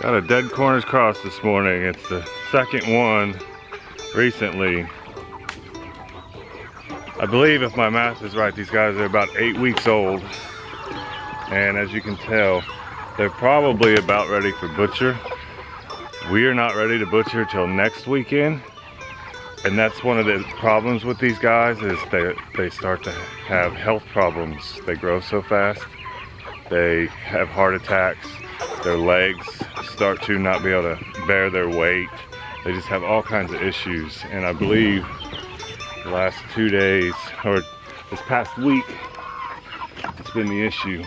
Got a dead corners cross this morning. It's the second one recently. I believe, if my math is right, these guys are about 8 weeks old. And as you can tell, they're probably about ready for butcher. We are not ready to butcher till next weekend. And that's one of the problems with these guys, is they start to have health problems. They grow so fast. They have heart attacks. Their legs start to not be able to bear their weight. They just have all kinds of issues. And I believe the last 2 days, or this past week, it's been the issue.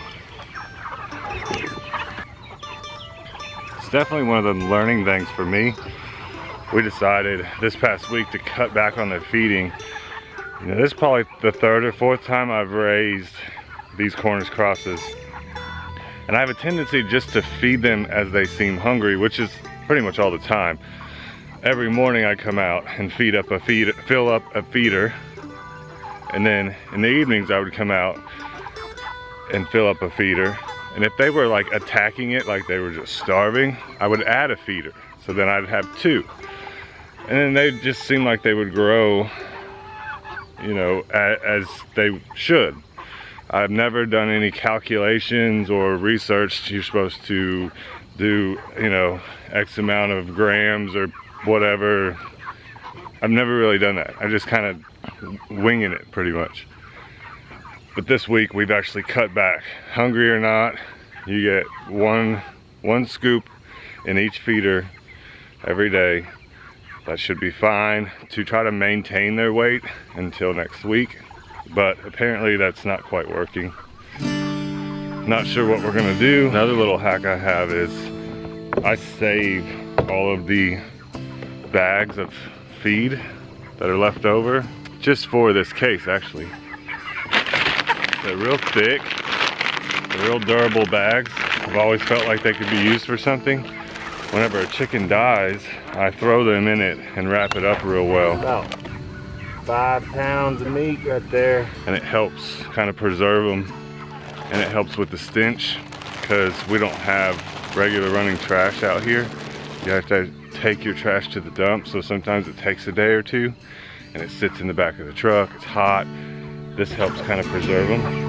It's definitely one of the learning things for me. We decided this past week to cut back on their feeding. You know, this is probably the third or fourth time I've raised these corners crosses. And I have a tendency just to feed them as they seem hungry, which is pretty much all the time. Every morning I come out and fill up a feeder. And then in the evenings I would come out and fill up a feeder. And if they were like attacking it, like they were just starving, I would add a feeder. So then I'd have two. And then they just seem like they would grow, you know, as they should. I've never done any calculations or research. You're supposed to do, you know, X amount of grams or whatever. I've never really done that. I'm just kind of winging it pretty much. But this week we've actually cut back. Hungry or not, you get one scoop in each feeder every day. That should be fine to try to maintain their weight until next week. But apparently that's not quite working. Not sure what we're gonna do. Another little hack I have is I save all of the bags of feed that are left over just for this case, actually. They're real thick, they're real durable bags. I've always felt like they could be used for something. Whenever a chicken dies, I throw them in it and wrap it up real well. About 5 pounds of meat right there. And it helps kind of preserve them, and it helps with the stench, because we don't have regular running trash out here. You have to take your trash to the dump, so sometimes it takes a day or two, and it sits in the back of the truck. It's hot. This helps kind of preserve them.